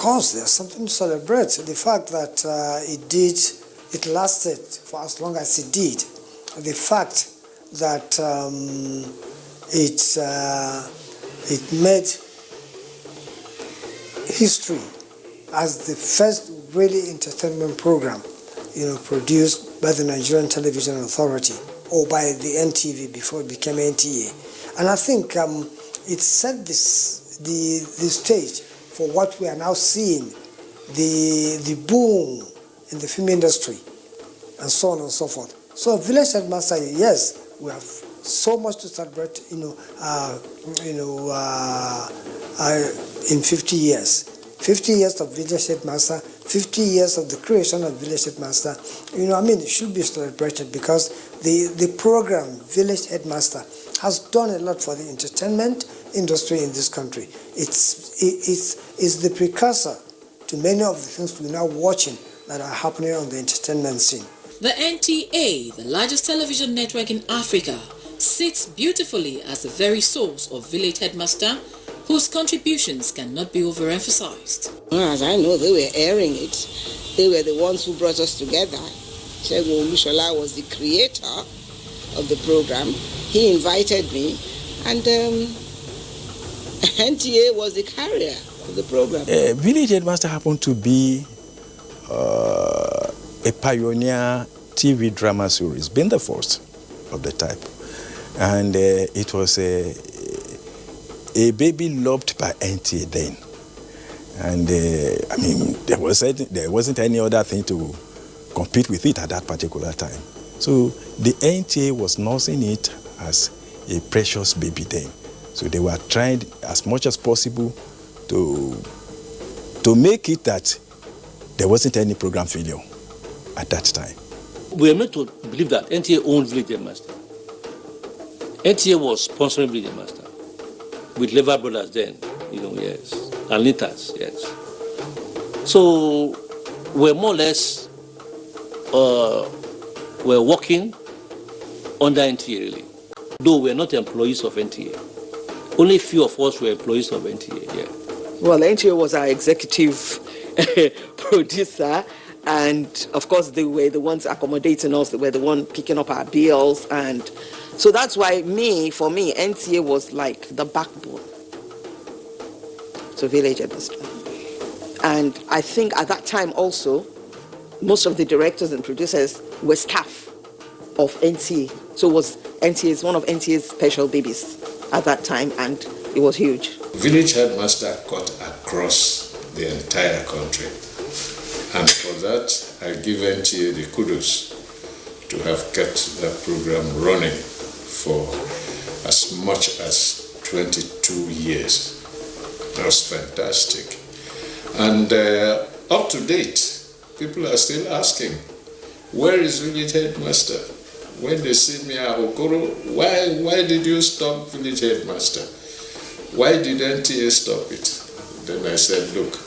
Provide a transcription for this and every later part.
course, there's something to celebrate. The fact that it lasted for as long as it did. The fact that it made history as the first really entertainment program, produced by the Nigerian Television Authority or by the NTV before it became NTA. And I think it set the stage for what we are now seeing, the boom in the film industry, and so on and so forth. So Village Headmaster, yes, we have so much to celebrate, in 50 years. 50 years of Village Headmaster, 50 years of the creation of Village Headmaster, it should be celebrated because the program Village Headmaster has done a lot for the entertainment industry in this country. It's the precursor to many of the things we're now watching that are happening on the entertainment scene. The NTA, the largest television network in Africa, sits beautifully as the very source of Village Headmaster, whose contributions cannot be overemphasized. As I know, they were airing it. They were the ones who brought us together. Segun Olushola was the creator of the program. He invited me, and NTA was the carrier of the program. Village Headmaster happened to be a pioneer TV drama series, being the first of the type. And it was a baby loved by NTA then. And there wasn't any other thing to compete with it at that particular time. So the NTA was nursing it as a precious baby then. So they were trying as much as possible to make it that there wasn't any program failure at that time. We are meant to believe that NTA owned Village Headmaster. NTA was sponsoring Village Headmaster with Lever Brothers then, yes, and Litas, yes. So we're more or less we're working under NTA really, though we're not employees of NTA. Only a few of us were employees of NTA, yeah. Well, NTA was our executive producer, and of course they were the ones accommodating us, they were the one picking up our bills, and so that's why for me, NTA was like the backbone to Village Headmaster. And I think at that time also, most of the directors and producers were staff of NTA. So NTA is one of NTA's special babies at that time, and it was huge. Village Headmaster cut across the entire country. And for that, I give NTA the kudos to have kept that program running for as much as 22 years. That was fantastic. And up to date, people are still asking, where is Village Headmaster? When they see me at Okoro, why did you stop Village Headmaster? Why did NTA stop it? Then I said, look,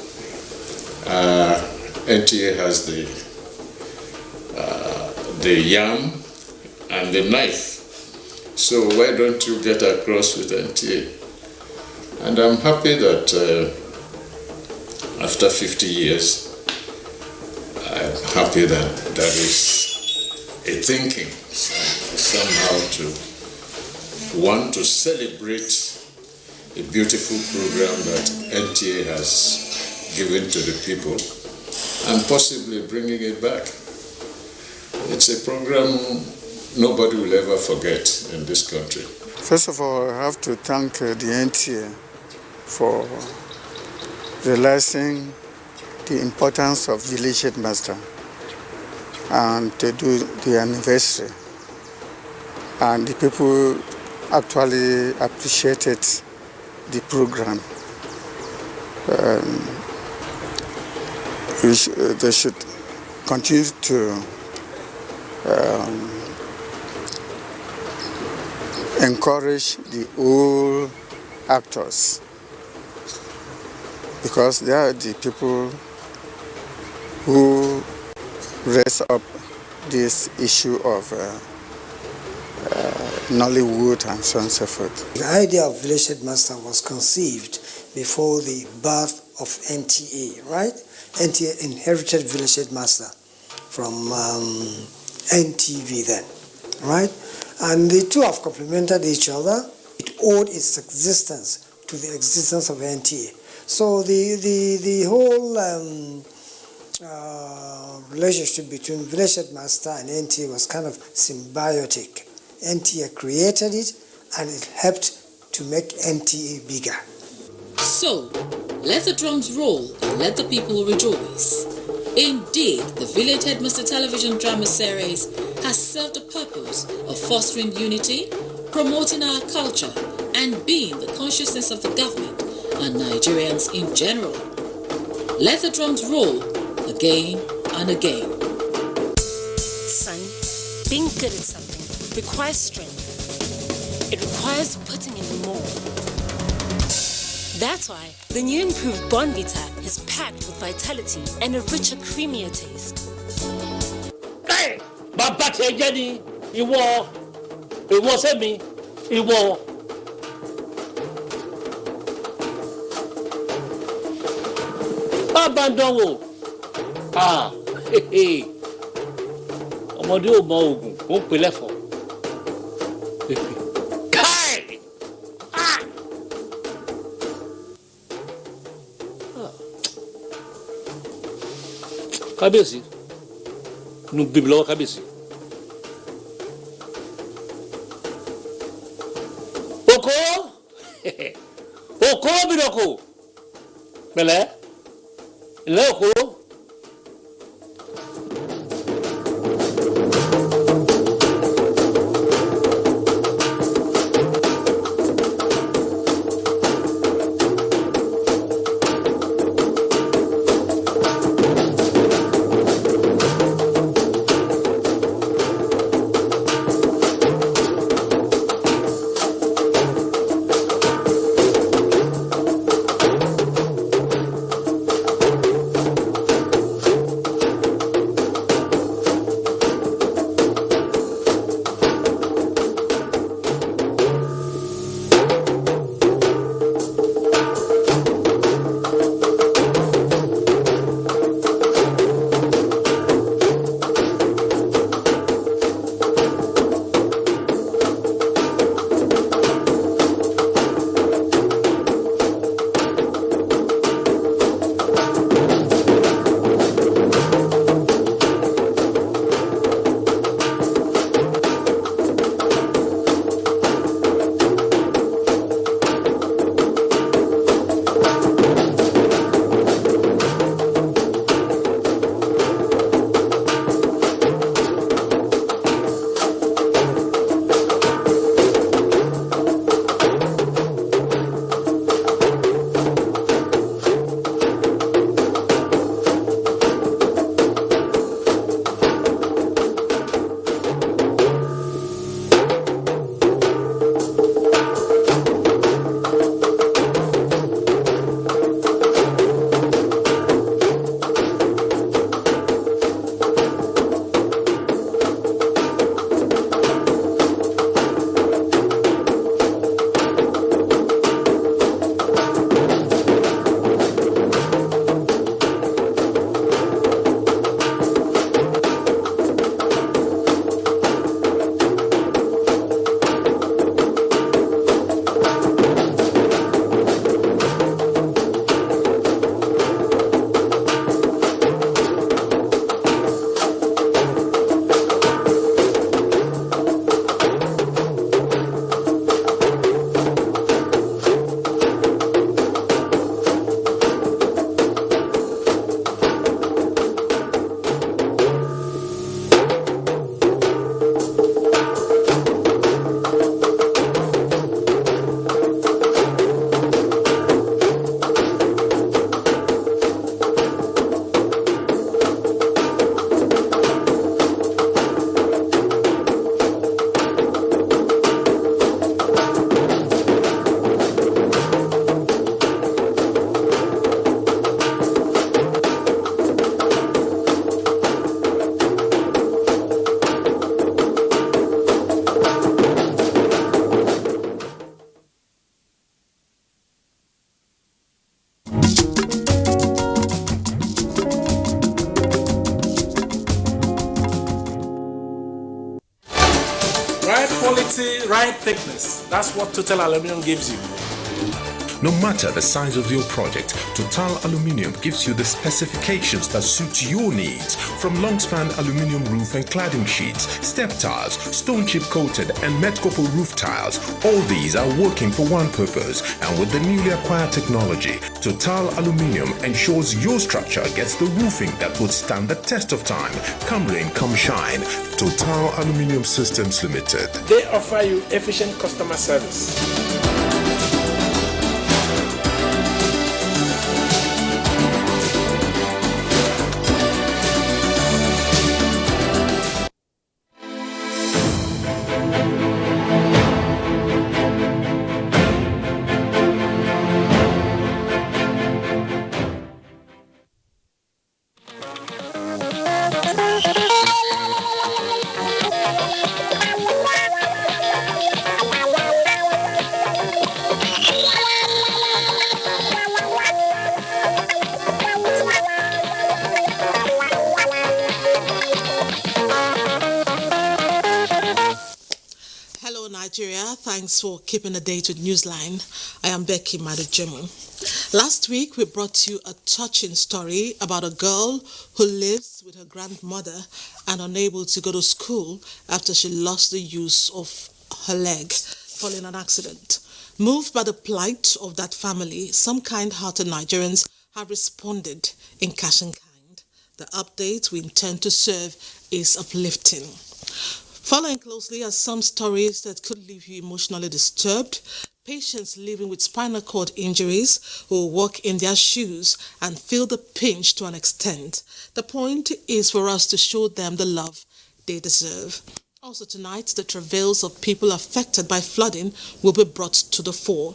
NTA has the yam and the knife. So why don't you get across with NTA? And I'm happy that after 50 years, I'm happy that there is a thinking somehow to want to celebrate a beautiful program that NTA has given to the people and possibly bringing it back. It's a program nobody will ever forget in this country. First of all, I have to thank the NTA for realizing the importance of Village Headmaster and to do the anniversary. And the people actually appreciated the program. They should continue to encourage the old actors, because they are the people who raise up this issue of Nollywood and so on and so forth. The idea of Village Headmaster was conceived before the birth of NTA, right? NTA inherited Village Headmaster from NTV then, right? And the two have complemented each other. It owed its existence to the existence of NTA. So the whole relationship between Village Headmaster and NTA was kind of symbiotic. NTA created it, and it helped to make NTA bigger. So, let the drums roll and let the people rejoice. Indeed, the Village Headmaster television drama series has served the purpose of fostering unity, promoting our culture, and being the consciousness of the government and Nigerians in general. Let the drums roll again and again. Son, being good at something requires strength. It requires putting in more. That's why the new improved Bonvita is packed with vitality and a richer, creamier taste. Hey! Baba Jenny, Iwo Semi, Iwo. Abandon. Ọmọdé ò mọ oògùn, ó ń pè lẹ́fọ̀ọ́. Káì! Kábíyèsí, inú bíbí lọ́wọ́ kábíyèsí. Oko bidoko. Pẹ̀lẹ́, ilé oko. right thickness. That's what Total Aluminium gives you. No matter the size of your project, Total Aluminium gives you the specifications that suit your needs. From long-span aluminium roof and cladding sheets, step tiles, stone chip coated and Metcopo roof tiles, all these are working for one purpose. And with the newly acquired technology, Total Aluminium ensures your structure gets the roofing that would stand the test of time. Come rain, come shine. Total Aluminium Systems Limited. They offer you efficient customer service. Thanks for keeping the date with Newsline. I am Becky Madujemu. Last week, we brought you a touching story about a girl who lives with her grandmother and unable to go to school after she lost the use of her leg following an accident. Moved by the plight of that family, some kind-hearted Nigerians have responded in cash and kind. The update we intend to serve is uplifting. Following closely are some stories that could leave you emotionally disturbed. Patients living with spinal cord injuries who walk in their shoes and feel the pinch to an extent. The point is for us to show them the love they deserve. Also tonight, the travails of people affected by flooding will be brought to the fore.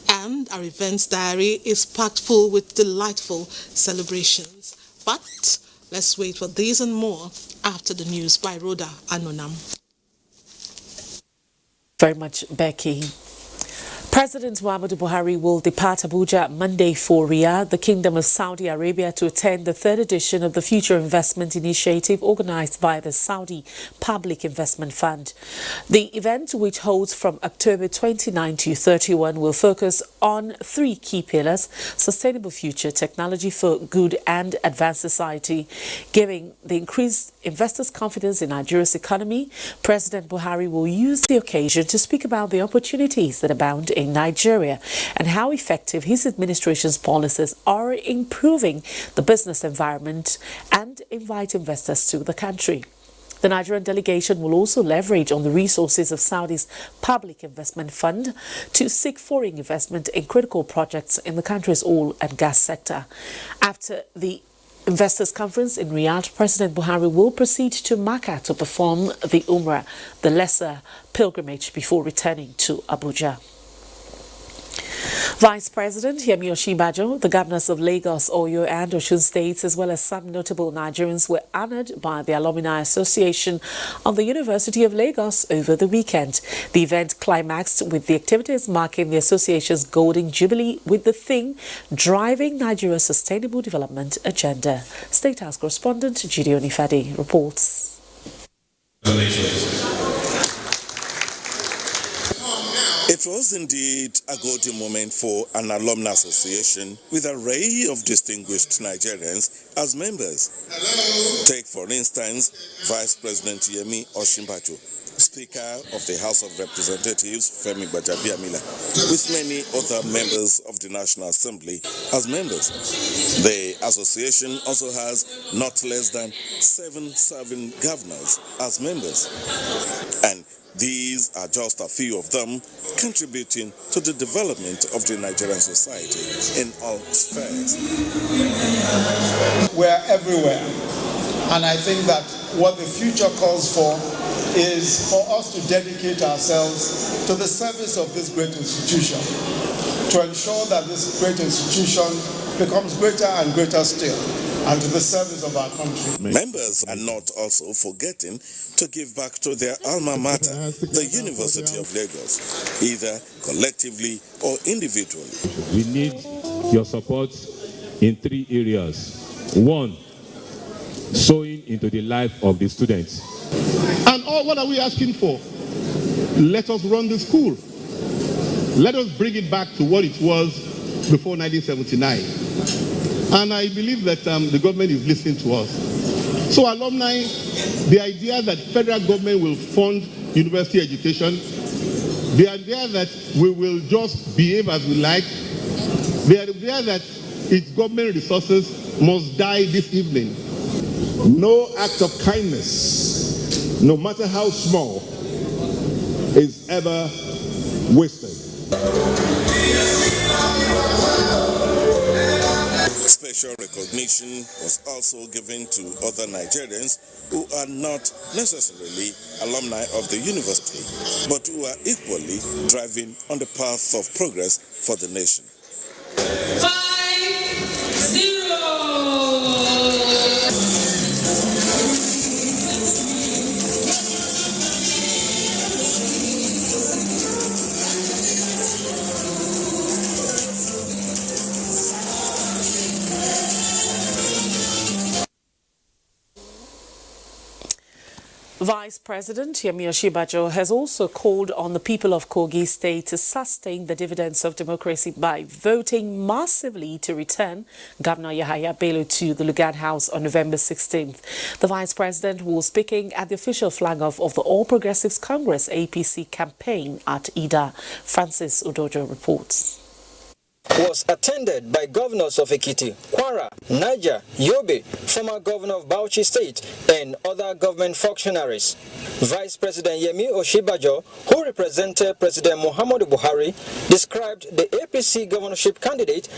And our events diary is packed full with delightful celebrations. But let's wait for these and more after the news by Rhoda Anonam. Very much, Becky. President Muhammadu Buhari will depart Abuja Monday for Riyadh, the Kingdom of Saudi Arabia, to attend the third edition of the Future Investment Initiative organized by the Saudi Public Investment Fund. The event, which holds from October 29 to 31, will focus on three key pillars: sustainable future, technology for good and advanced society, giving the increased investors' confidence in Nigeria's economy. President Buhari will use the occasion to speak about the opportunities that abound in Nigeria and how effective his administration's policies are improving the business environment and invite investors to the country. The Nigerian delegation will also leverage on the resources of Saudi's Public Investment Fund to seek foreign investment in critical projects in the country's oil and gas sector. After the Investors Conference in Riyadh, President Buhari will proceed to Makkah to perform the Umrah, the lesser pilgrimage, before returning to Abuja. Vice President Yemi Osinbajo, the governors of Lagos, Oyo and Osun states, as well as some notable Nigerians, were honored by the Alumni Association of the University of Lagos over the weekend. The event climaxed with the activities marking the association's Golden Jubilee with the theme Driving Nigeria's Sustainable Development Agenda. State House correspondent Gideon Ifadi reports. It was indeed a golden moment for an alumni association with an array of distinguished Nigerians as members. Take, for instance, Vice President Yemi Osinbajo, Speaker of the House of Representatives Femi Gbajabiamila, with many other members of the National Assembly as members. The association also has not less than 7 serving governors as members. And these are just a few of them contributing to the development of the Nigerian society in all spheres. We're everywhere, and I think that what the future calls for is for us to dedicate ourselves to the service of this great institution, to ensure that this great institution becomes greater and greater still, and to the service of our country. Members are not also forgetting to give back to their alma mater, the University of Lagos, either collectively or individually. We need your support in 3 areas. 1, sowing into the life of the students. And what are we asking for? let us run the school. Let us bring it back to what it was before 1979. And I believe that the government is listening to us. So alumni, the idea that federal government will fund university education, the idea that we will just behave as we like, the idea that its government resources must die this evening. No act of kindness, no matter how small, is ever wasted. Special recognition was also given to other Nigerians who are not necessarily alumni of the university, but who are equally driving on the path of progress for the nation. 5-0. Vice President Yemi Osinbajo has also called on the people of Kogi State to sustain the dividends of democracy by voting massively to return Governor Yahaya Bello to the Lugard House on November 16th. The Vice President was speaking at the official flag-off of the All Progressives Congress APC campaign at Ida. Francis Udojo reports. Was attended by governors of Ekiti, Kwara, Niger, Yobe, former governor of Bauchi State, and other government functionaries. Vice President Yemi Osinbajo, who represented President Muhammadu Buhari, described the APC governorship candidate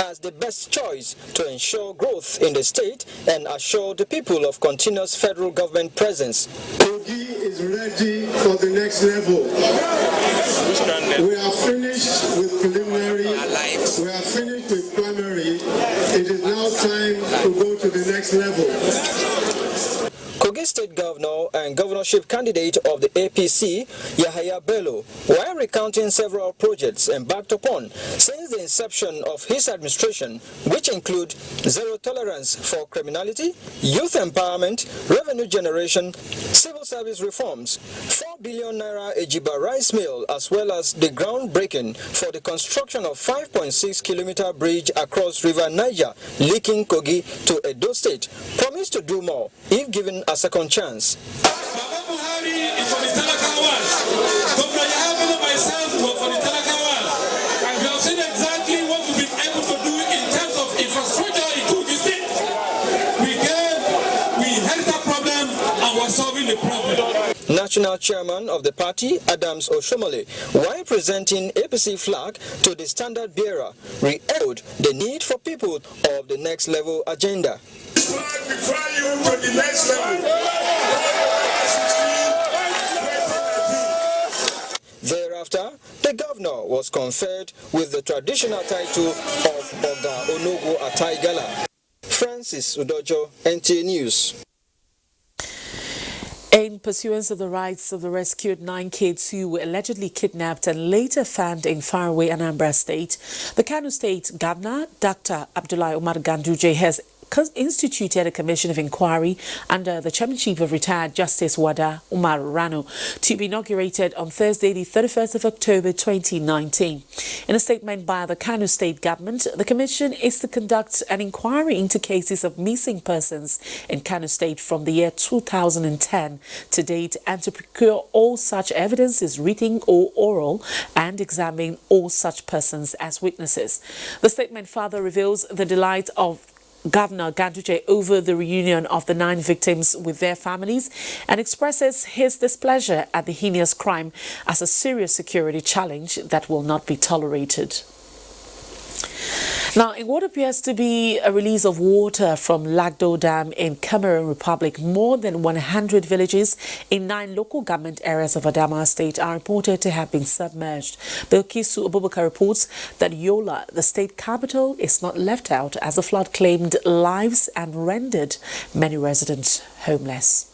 as the best choice to ensure growth in the state and assure the people of continuous federal government presence. Kogi is ready for the next level. We are finished with preliminary. We are finished with primary. It is now time to go to the next level. Kogi State Governor and governorship candidate of the APC, Yahaya Bello, while recounting several projects embarked upon since the inception of his administration, which include zero tolerance for criminality, youth empowerment, revenue generation, civil service reforms, 4 billion naira Ejiba rice mill, as well as the groundbreaking for the construction of 5.6-kilometer bridge across River Niger, linking Kogi to Edo State, promised to do more if given a second chance. Baba Buhari is for the Talakawan. Governor Yahya and myself were for the Talakawan. And we have seen exactly what we've been able to do in terms of infrastructure in Kogi State. We had that problem and we're solving the problem. National chairman of the party, Adams Oshomole, while presenting APC flag to the standard bearer, re-echoed the need for people of the next level agenda. This flag will fly you to the next level. Thereafter, the governor was conferred with the traditional title of Oga Onogo Ataigala. Francis Udojo, NTA News. In pursuance of the rights of the rescued 9 kids who were allegedly kidnapped and later found in faraway Anambra State, the Kano State Governor, Dr. Abdullahi Umar Ganduje, has instituted a commission of inquiry under the chairmanship of retired Justice Wada Umar Rano to be inaugurated on Thursday, the 31st of October 2019. In a statement by the Kano State Government, the commission is to conduct an inquiry into cases of missing persons in Kano State from the year 2010 to date and to procure all such evidences, written or oral, and examine all such persons as witnesses. The statement further reveals the delight of Governor Ganduje over the reunion of the 9 victims with their families and expresses his displeasure at the heinous crime as a serious security challenge that will not be tolerated. Now, in what appears to be a release of water from Lagdo Dam in Cameroon Republic, more than 100 villages in 9 local government areas of Adamawa State are reported to have been submerged. Bilkisu Abubakar reports that Yola, the state capital, is not left out as the flood claimed lives and rendered many residents homeless.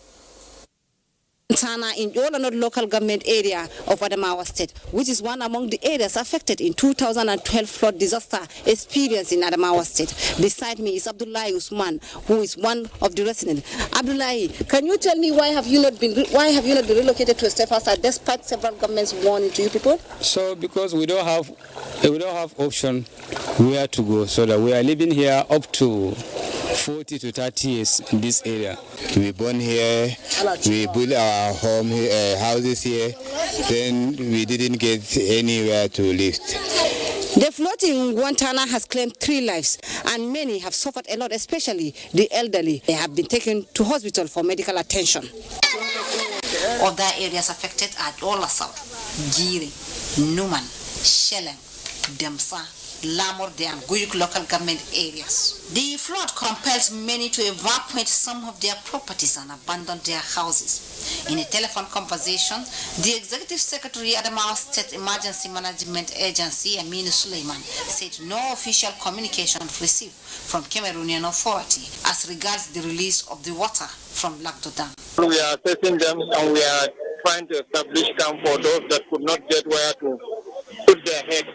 Tana in Yolanot local government area of Adamawa state, which is one among the areas affected in 2012 flood disaster experience in Adamawa state. Beside me is Abdullahi Usman, who is one of the residents. Abdullahi, can you tell me why have you not been relocated to a safe house despite several governments warning to you people? So because we don't have option where to go, so that we are living here up to 40 to 30 years in this area. We born here, we built our home, houses here, then we didn't get anywhere to live. The flood in Guantana has claimed 3 lives, and many have suffered a lot, especially the elderly. They have been taken to hospital for medical attention. Other areas affected are Olasau, Giri, Numan, Shelem, Demsa, Lamorde and Guyuk local government areas. The flood compels many to evacuate some of their properties and abandon their houses. In a telephone conversation, the Executive Secretary Adamawa State Emergency Management Agency, Aminu Suleiman, said no official communication received from Cameroonian authority as regards the release of the water from Lagdo Dam. We are assessing them and we are trying to establish camp for those that could not get where to put their heads.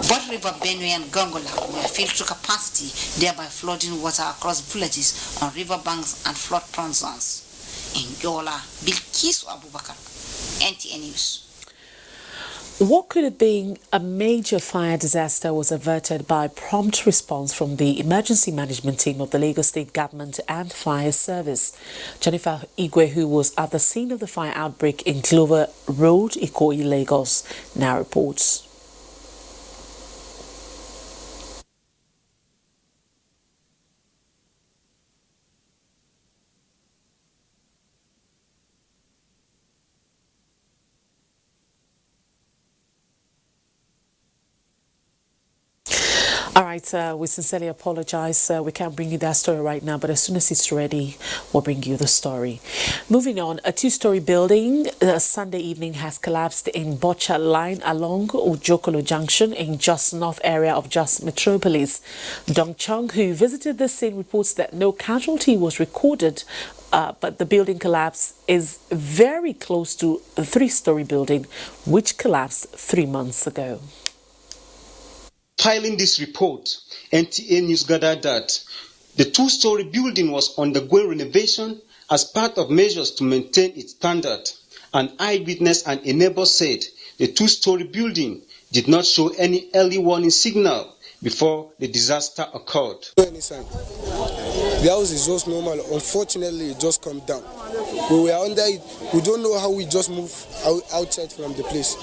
Both River Benue and Gongola were filled to capacity, thereby flooding water across villages on river banks and flood-prone zones. In Yola, Bilkisu Abubakar, NTA News. What could have been a major fire disaster was averted by prompt response from the emergency management team of the Lagos State Government and Fire Service. Jennifer Igwe, who was at the scene of the fire outbreak in Clover Road, Ikoyi, Lagos, now reports. All right, we sincerely apologize. We can't bring you that story right now, but as soon as it's ready, we'll bring you the story. Moving on, a 2-story building Sunday evening has collapsed in Bocha Line along Ojokolo Junction in Jos North area of Jos Metropolis. Dong Chung, who visited the scene, reports that no casualty was recorded, but the building collapse is very close to a 3-story building, which collapsed 3 months ago. Filing this report, NTA News gathered that the 2-story building was undergoing renovation as part of measures to maintain its standard. An eyewitness and a neighbor said the 2-story building did not show any early warning signal before the disaster occurred. The house is just normal. Unfortunately, it just come down. We were under it. We don't know how we just moved outside from the place.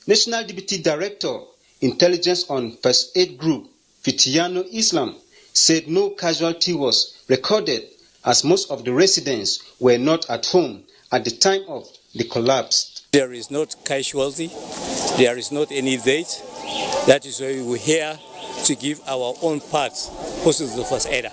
National Deputy Director, Intelligence on First Aid Group, Fitiano Islam, said no casualty was recorded as most of the residents were not at home at the time of the collapse. There is not casualty, there is not any date. That is why we're here to give our own parts to the first aider.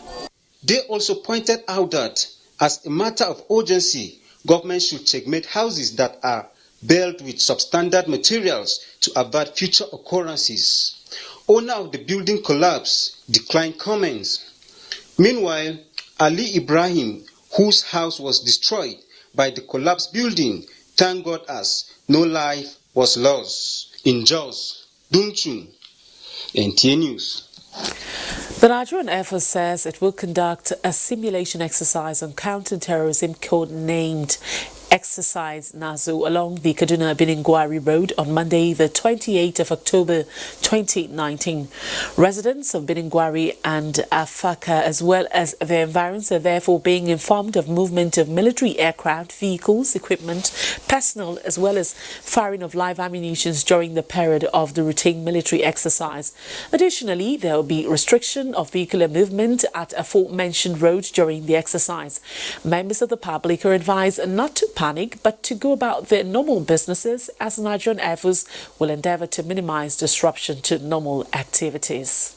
They also pointed out that as a matter of urgency, government should checkmate houses that are built with substandard materials to avert future occurrences. Owner of the building collapse declined comments. Meanwhile, Ali Ibrahim, whose house was destroyed by the collapsed building, thank God as no life was lost. In Jos, Dungchun, NTA News. The Nigerian Air Force says it will conduct a simulation exercise on counter-terrorism code-named Exercise Nazo along the Kaduna-Biningwari Road on Monday, the 28th of October 2019. Residents of Biningwari and Afaka, as well as their environs, are therefore being informed of movement of military aircraft, vehicles, equipment, personnel, as well as firing of live ammunition during the period of the routine military exercise. Additionally, there will be restriction of vehicular movement at aforementioned road during the exercise. Members of the public are advised not to panic, but to go about their normal businesses, as the Nigerian Air Force will endeavour to minimize disruption to normal activities.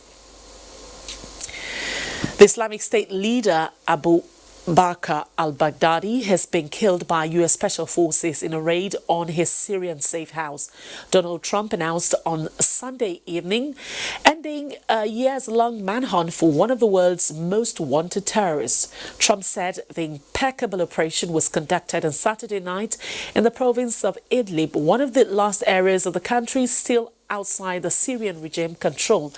The Islamic State leader Abu Bakr Al-Baghdadi has been killed by U.S. Special Forces in a raid on his Syrian safe house. Donald Trump announced on Sunday evening, ending a years-long manhunt for one of the world's most wanted terrorists. Trump said the impeccable operation was conducted on Saturday night in the province of Idlib, one of the last areas of the country still outside the Syrian regime control,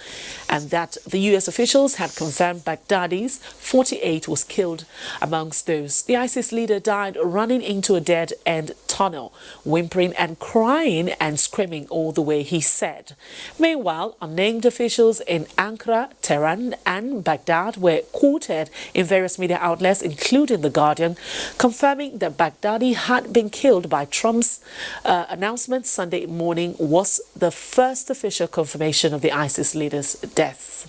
and that the U.S. officials had confirmed Baghdadi's 48 was killed. Amongst those, the ISIS leader died running into a dead-end tunnel, whimpering and crying and screaming all the way, he said. Meanwhile, unnamed officials in Ankara, Tehran and Baghdad were quoted in various media outlets, including The Guardian, confirming that Baghdadi had been killed by Trump's announcement Sunday morning was the first official confirmation of the ISIS leader's death.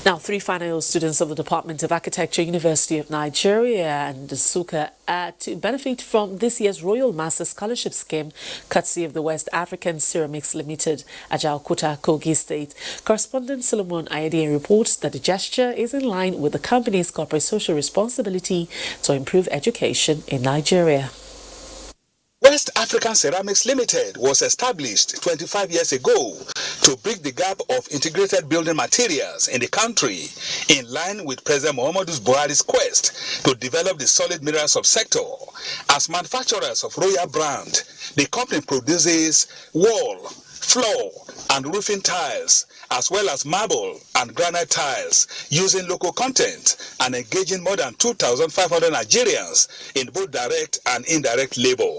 Now, 3 final students of the Department of Architecture, University of Nigeria and Nsukka are to benefit from this year's Royal Master Scholarship Scheme, courtesy of the West African Ceramics Limited, Ajaokuta, Kogi State. Correspondent Solomon Ayede reports that the gesture is in line with the company's corporate social responsibility to improve education in Nigeria. West African Ceramics Limited was established 25 years ago to bridge the gap of integrated building materials in the country, in line with President Muhammadu Buhari's quest to develop the solid mineral subsector. As manufacturers of Royal brand, the company produces wall, floor, and roofing tiles, as well as marble and granite tiles, using local content and engaging more than 2,500 Nigerians in both direct and indirect labor.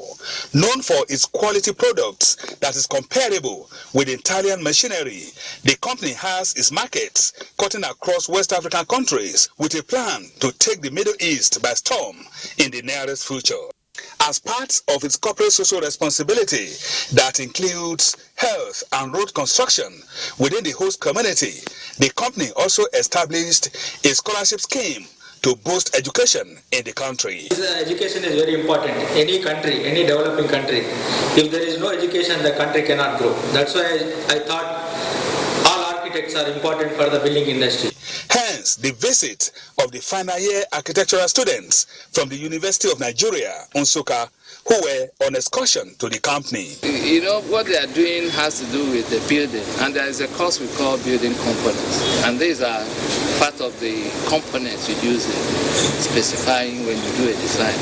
Known for its quality products that is comparable with Italian machinery, the company has its markets cutting across West African countries with a plan to take the Middle East by storm in the nearest future. As part of its corporate social responsibility that includes health and road construction within the host community, the company also established a scholarship scheme to boost education in the country. Education is very important. Any country, any developing country, if there is no education, the country cannot grow. That's why I thought all architects are important for the building industry. Hence, the visit of the final year architectural students from the University of Nigeria, Nsukka, who were on excursion to the company. You know, what they are doing has to do with the building, and there is a course we call building components, and these are part of the components you use in specifying when you do a design.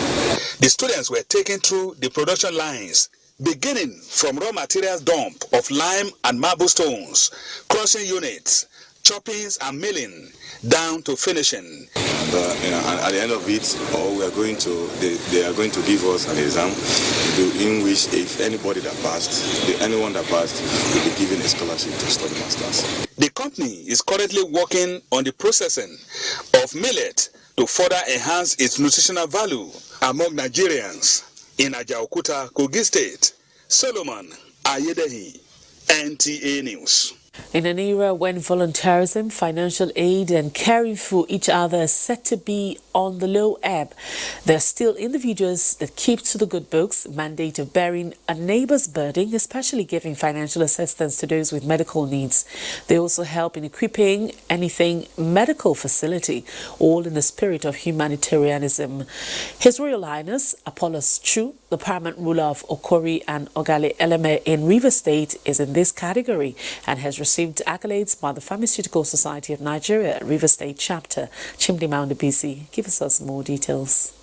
The students were taken through the production lines, beginning from raw materials dump of lime and marble stones, crushing units, choppings and milling, down to finishing. And at the end of it, we are going to, they are going to give us an exam in which if anybody that passed, anyone that passed will be given a scholarship to study masters. The company is currently working on the processing of millet to further enhance its nutritional value among Nigerians. In Ajaokuta, Kogi State, Solomon Ayedehi, NTA News. In an era when volunteerism, financial aid and caring for each other is set to be on the low ebb, there are still individuals that keep to the good books mandate of bearing a neighbor's burden, especially giving financial assistance to those with medical needs. They also help in equipping anything medical facility, all in the spirit of humanitarianism. His Royal Highness Apollos Chu, the paramount ruler of Okori and Ogale Eleme in Rivers State, is in this category and has received accolades by the Pharmaceutical Society of Nigeria, Rivers State Chapter. Chimdi Maundabisi, give us more details.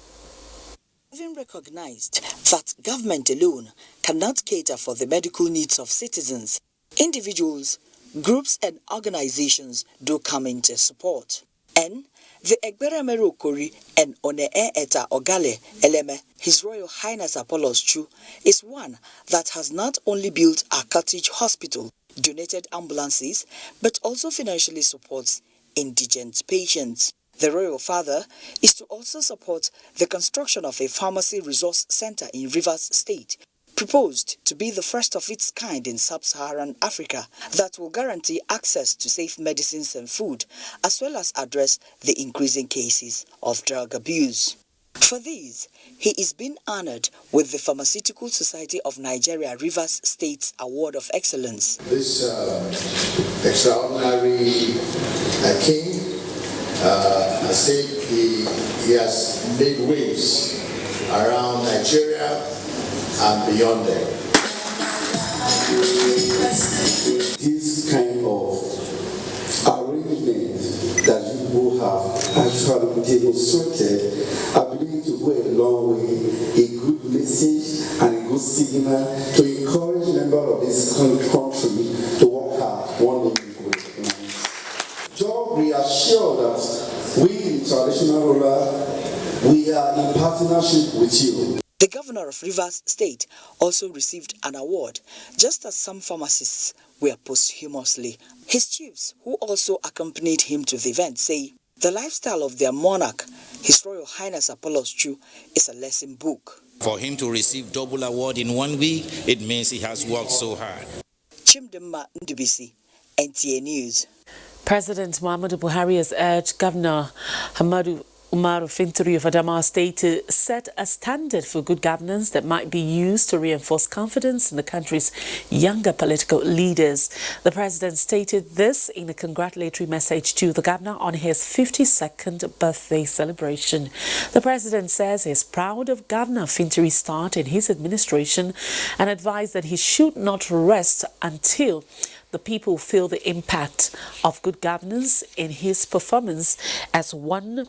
Having recognized that government alone cannot cater for the medical needs of citizens, individuals, groups and organizations do come into support. And the Egberemere Okori and One Eta Ogale Eleme, His Royal Highness Apollos Chu, is one that has not only built a cottage hospital, donated ambulances, but also financially supports indigent patients. The Royal Father is to also support the construction of a pharmacy resource center in Rivers State, proposed to be the first of its kind in sub-Saharan Africa, that will guarantee access to safe medicines and food, as well as address the increasing cases of drug abuse. For this, he is being honored with the Pharmaceutical Society of Nigeria Rivers State's Award of Excellence. This extraordinary king I think he has made waves around Nigeria and beyond there. This kind of arrangement that you have actually demonstrated, I believe to go a long way, a good message and a good signal to encourage members of this country to work hard one day. Just reassure that we, the traditional ruler, we are in partnership with you. The governor of Rivers State also received an award, just as some pharmacists were posthumously. His chiefs, who also accompanied him to the event, say the lifestyle of their monarch, His Royal Highness Apollos Chu, is a lesson book. For him to receive double award in 1 week, it means he has worked so hard. Chimdema Ndubisi, NTA News. President Muhammadu Buhari has urged Governor Hamadu Umaru Fintiri of Adamawa State to set a standard for good governance that might be used to reinforce confidence in the country's younger political leaders. The president stated this in a congratulatory message to the governor on his 52nd birthday celebration. The president says he is proud of Governor Fintiri's start in his administration and advised that he should not rest until the people feel the impact of good governance in his performance as one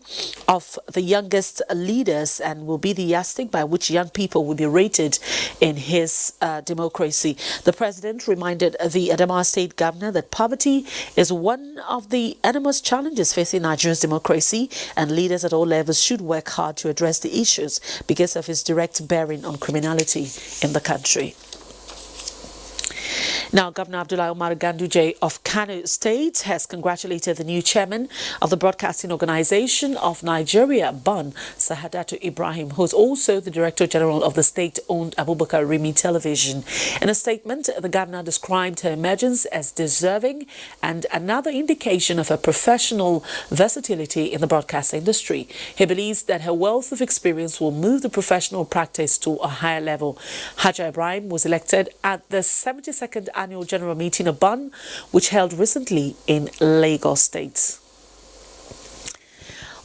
of the youngest leaders, and will be the yardstick by which young people will be rated in his democracy. The president reminded the Adamawa State governor that poverty is one of the enormous challenges facing Nigeria's democracy, and leaders at all levels should work hard to address the issues because of its direct bearing on criminality in the country. Now, Governor Abdullahi Umar Ganduje of Kano State has congratulated the new chairman of the Broadcasting Organization of Nigeria, BON, Sahadatu Ibrahim, who is also the Director General of the state-owned Abubakar Rimi Television. In a statement, the governor described her emergence as deserving and another indication of her professional versatility in the broadcast industry. He believes that her wealth of experience will move the professional practice to a higher level. Haja Ibrahim was elected at the 72nd Annual General Meeting of BON, which held recently in Lagos State.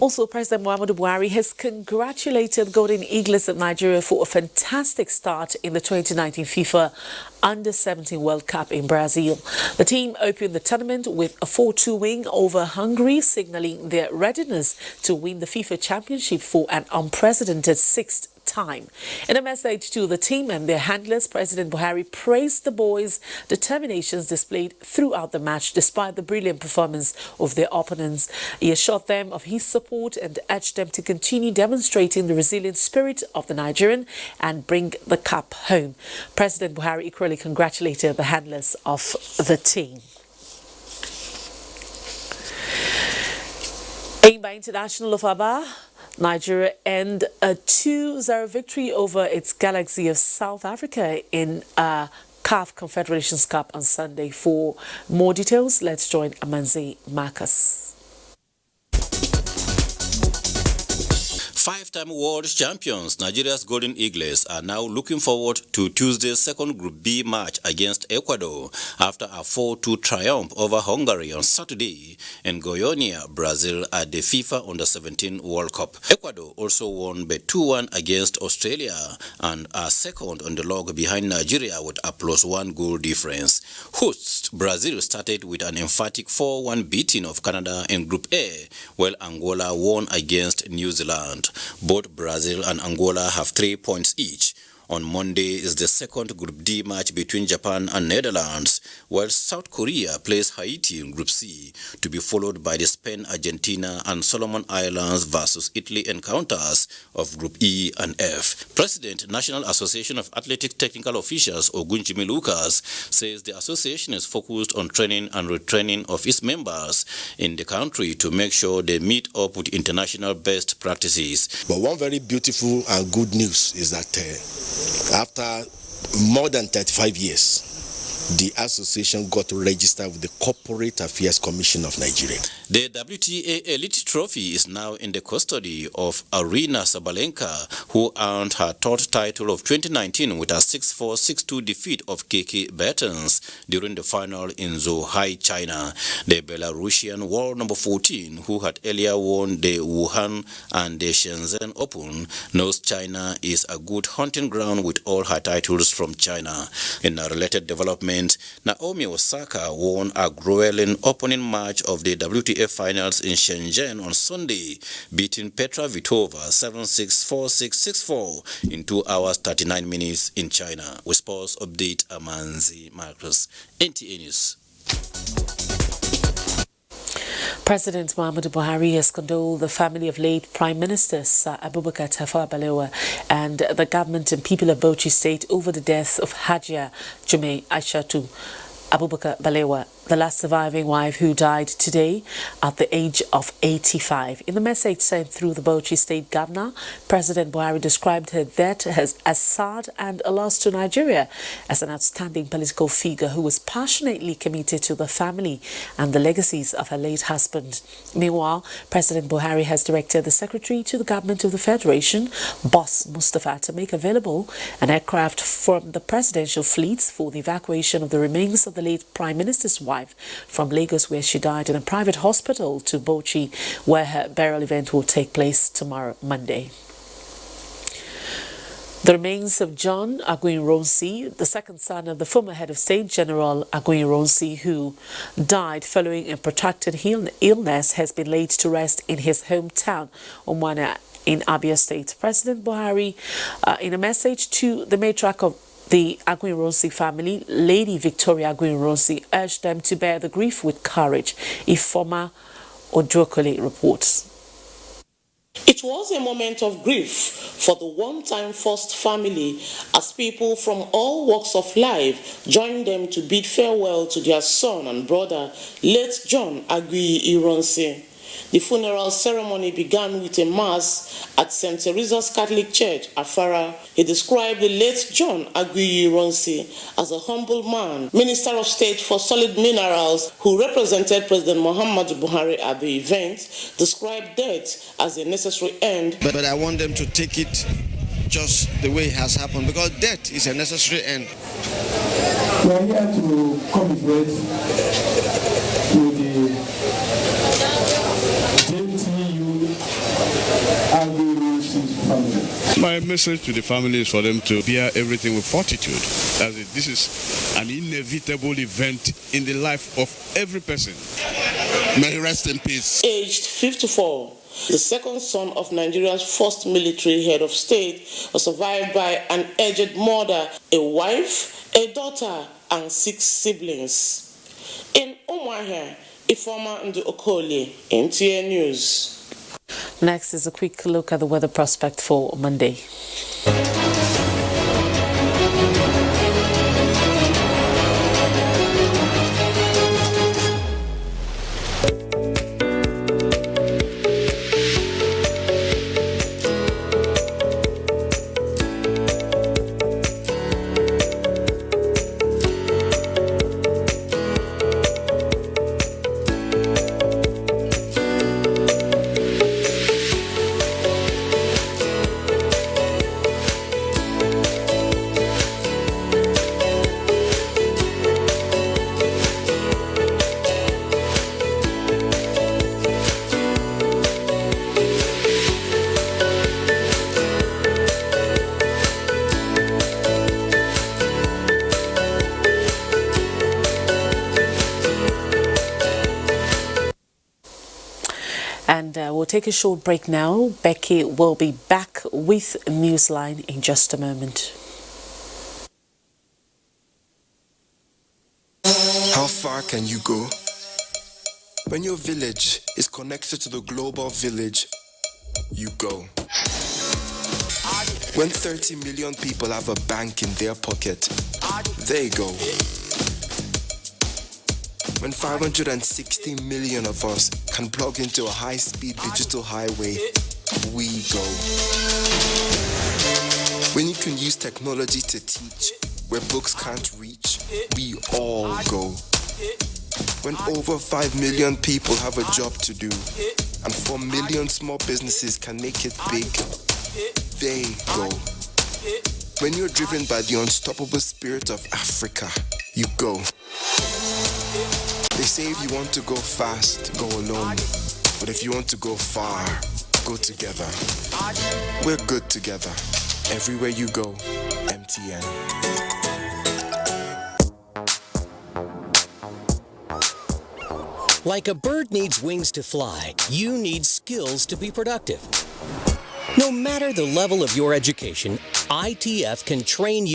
Also, President Muhammadu Buhari has congratulated Golden Eagles of Nigeria for a fantastic start in the 2019 FIFA Under-17 World Cup in Brazil. The team opened the tournament with a 4-2 win over Hungary, signaling their readiness to win the FIFA Championship for an unprecedented sixth time. In a message to the team and their handlers, President Buhari praised the boys' determinations displayed throughout the match despite the brilliant performance of their opponents. He assured them of his support and urged them to continue demonstrating the resilient spirit of the Nigerian and bring the cup home. President Buhari equally congratulated the handlers of the team. Aimed by International of Aba, Nigeria earned a 2-0 victory over its Galaxy of South Africa in a CAF Confederations Cup on Sunday. For more details, let's join Amanzi Marcus. Five-time world champions Nigeria's Golden Eagles are now looking forward to Tuesday's second Group B match against Ecuador after a 4-2 triumph over Hungary on Saturday in Goiânia, Brazil at the FIFA Under-17 World Cup. Ecuador also won by 2-1 against Australia and are second on the log behind Nigeria with a +1 goal difference. Hosts Brazil started with an emphatic 4-1 beating of Canada in Group A, while Angola won against New Zealand. Both Brazil and Angola have 3 points each. On Monday is the second Group D match between Japan and Netherlands, while South Korea plays Haiti in Group C, to be followed by the Spain, Argentina and Solomon Islands versus Italy encounters of Group E and F. President, National Association of Athletic Technical Officials, Ogunjimi Lucas, says the association is focused on training and retraining of its members in the country to make sure they meet up with international best practices. But one very beautiful and good news is that after more than 35 years, the association got registered with the Corporate Affairs Commission of Nigeria. The WTA Elite Trophy is now in the custody of Arina Sabalenka, who earned her third title of 2019 with a 6-4, 6-2 defeat of Kiki Bertens during the final in Zhuhai, China. The Belarusian world number 14, who had earlier won the Wuhan and the Shenzhen Open, knows China is a good hunting ground with all her titles from China. In a related development, Naomi Osaka won a grueling opening match of the WTA finals in Shenzhen on Sunday, beating Petra Vitova 7-6, 4-6, 6-4 in 2 hours 39 minutes in China. With sports update, Amanzi Marcus, NTA News. President Muhammadu Buhari has condoled the family of late Prime Minister Sir Abubakar Tafawa Balewa and the government and people of Bauchi State over the death of Hajia Jume Aishatu Abubakar Balewa, the last surviving wife who died today at the age of 85. In the message sent through the Bauchi State Governor, President Buhari described her death as sad and a loss to Nigeria, as an outstanding political figure who was passionately committed to the family and the legacies of her late husband. Meanwhile, President Buhari has directed the Secretary to the Government of the Federation, Boss Mustafa, to make available an aircraft from the presidential fleets for the evacuation of the remains of the late Prime Minister's wife from Lagos, where she died, in a private hospital, to Bauchi, where her burial event will take place tomorrow, Monday. The remains of John Aguiyi-Ironsi, the second son of the former head of state, General Aguiyi-Ironsi, who died following a protracted illness, has been laid to rest in his hometown, Omwana, in Abia State. President Buhari, in a message to the matriarch of the Aguiyi-Ironsi family, Lady Victoria Aguiyi-Ironsi, urged them to bear the grief with courage. Ifoma Odrokole reports. It was a moment of grief for the one-time first family, as people from all walks of life joined them to bid farewell to their son and brother, late John Aguiyi-Ironsi. The funeral ceremony began with a mass at St. Teresa's Catholic Church, Afara. He described the late John Aguiyi-Ironsi as a humble man, Minister of State for Solid Minerals, who represented President Muhammadu Buhari at the event, described death as a necessary end. But I want them to take it just the way it has happened, because death is a necessary end. We are here to commiserate with the My message to the family is for them to bear everything with fortitude, as this is an inevitable event in the life of every person. May he rest in peace. Aged 54, the second son of Nigeria's first military head of state, was survived by an aged mother, a wife, a daughter, and 6 siblings. In Umuahia, Ifoma Ndokole, NTA News. Next is a quick look at the weather prospect for Monday. We'll take a short break now. Becky will be back with Newsline in just a moment. How far can you go? When your village is connected to the global village, you go. When 30 million people have a bank in their pocket, they go. When 560 million of us can plug into a high-speed digital highway, we go. When you can use technology to teach where books can't reach, we all go. When over 5 million people have a job to do, and 4 million small businesses can make it big, they go. When you're driven by the unstoppable spirit of Africa, you go. They say if you want to go fast, go alone. But if you want to go far, go together. We're good together. Everywhere you go, MTN. Like a bird needs wings to fly, you need skills to be productive. No matter the level of your education, ITF can train you